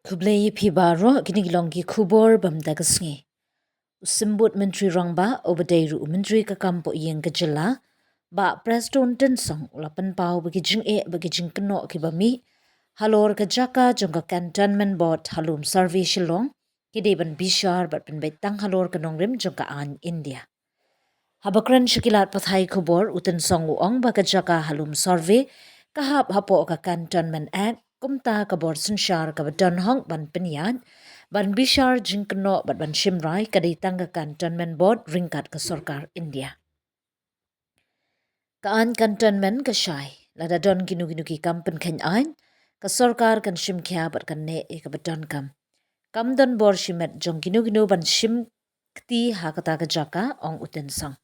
Kublai pibaro ginigilongi kubor bamdagasngi. Usimbut menteri rangba obadairu menteri kakampo yang kejela ba preston tensong ulapan pau bagi jing keno kibami halor kejaka jongka cantonment board halum survey shillong kideban bishar bat penbetang halor kenongrim jongka an India. Habakran shikilat pathai kubor uten song uong ba kejaka halum survey kahap hapo ka cantonment act kumta kabor sensyar ka badan hong ban penyan ban bishar jingkeno bat ban shimrai kadai tangga cantonment board ringkat ke sarkar India. Kaan cantonment ka syai lada don ginu-ginu ki kampen kenyain ka sarkar kan shimkya bat kan ne ka badan kam don bor shimet jong ginu-ginu ban shim kti ha kata ka jaka ong uten sang.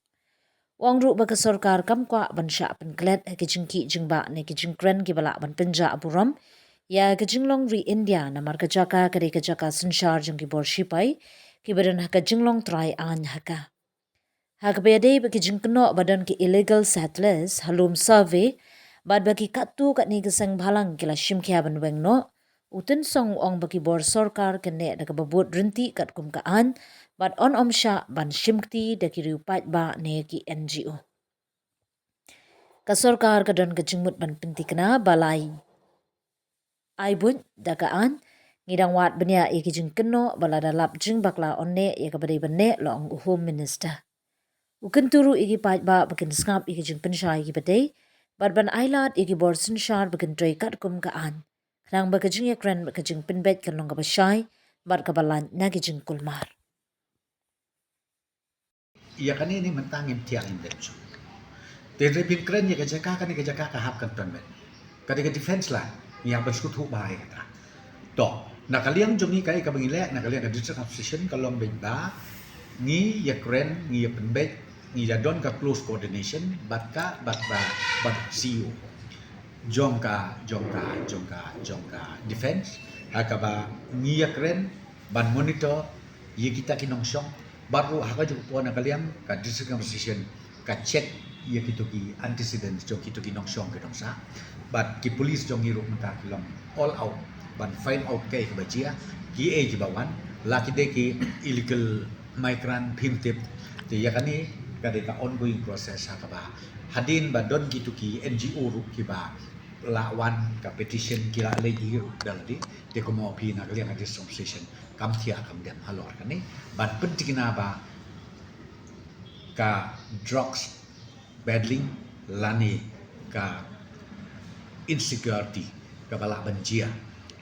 Wang ru baka sarkar kam kwa ban sya penklet ke jingki jingba ne ke jingkren ki bala ban penja aburam ya ke jinglong ri India na mar kajaka kare kajaka sensyar jong ki bor shipai ki badan haka jinglong try an haka. Haka bede baki jingkeno badan ki illegal settlers halum survey bad baki katu kat ni keseng bhalang kila shimkya ban wengno uten song ong baki bor sarkar kene daga babut rinti kat kumkaan bat on omsha ban shimkti daki riupat ba ne ki NGO. Ka sarkar ka don ka jingmut ban pentikna balai ai bun dagaan ngidang wat benya iki jingkeno balada lap jing bakla onne ya ka badai banne long home minister. Uken turu iki pat ba bakin skap iki jing pensyai iki badai ban ailat iki bor sensyar bakin tray kat kumkaan. Nang baka jing yakran baka jing penbet kan long ka basyai bat ka balan nagi jing kulmar. Ia kan ini mentangin tiang indepsu. Terdiri pinkren ya kejaka kan kejaka kahap kan tonben. Kadang defense lah yang bersekutu bahaya kata. Toh, nak kalian jongi kai ka bangile nak kalian ka district position kalong benda ni ya kren ni ya penbet ni ya don ka close coordination bat CEO. Jongka defense akaba ni ya kren ban monitor ye kita kinongsyong baru haka juga puan kalian ka district position ka check ye kita ki antecedents jong kita kinongsyong kinongsa but ki police jong iruk menta kilong all out ban find out kay kabajia ki e jibawan laki de ki illegal migrant pimtip ti yakani kadeka ongoing process hakaba hadin ba don gitu ki NGO ru ki ba lawan ka petition kila lagi daldi de ko mo pi na kalian ka station kam thia kam dem halor kani ban pentikina ba ka drugs battling lani ka insecurity ka bala banjia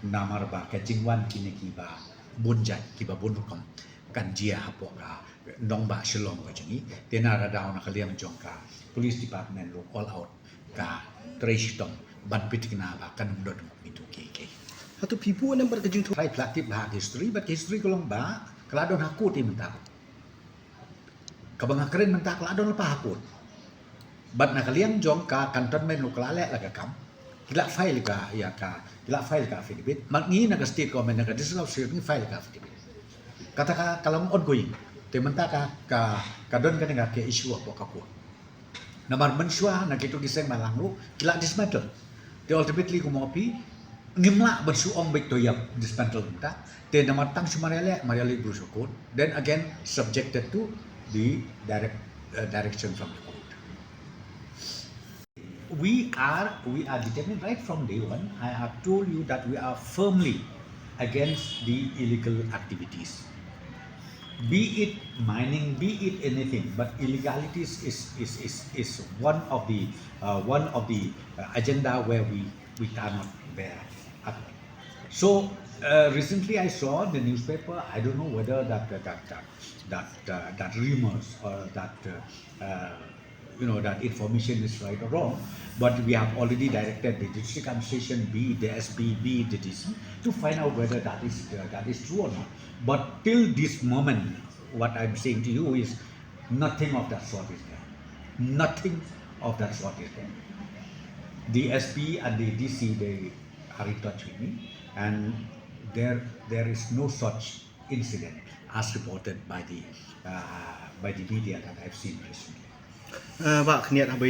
namar ba ka jingwan kini ki ba bunjat ki ba bunukam kan jia hapo ka nong ba shalom ka jingi tena ra daw na kalian jongka police department lo all out ka tracetong ban pitikna ba kan dot itu keke Hatu pipu nan berkejung tu. try platif ba history but history kolong ba keladon aku ti mentak kabang keren mentak keladon lepa aku bat na kalian jongka cantonment lo kelale la ka kam kila file ka ya ka kila file ka affidavit mangi na ka state government na ka district of ni file ka affidavit kata ka kalau ongoing te mentaka ka don ka nga ke issue apa ka ko namar mensua na kitu giseng malangu kila dismantle te ultimately kumopi ngimla bersuong baik toyap dismantle kita te namar tang sumarele mariali brusukut then again subjected to the direction from the court. We are determined right from day one. I have told you that we are firmly against the illegal activities. Be it mining, be it anything, but illegalities is one of the agenda where we cannot bear up. So recently I saw in the newspaper. I don't know whether that rumors or that that information is right or wrong, but we have already directed the district administration, be the SB, be the DC, to find out whether that is true or not. But till this moment, what I'm saying to you is nothing of that sort is there. Nothing of that sort is there. The SB and the DC, they are in touch with me, and there is no such incident as reported by the media that I've seen recently. Ba khniat habai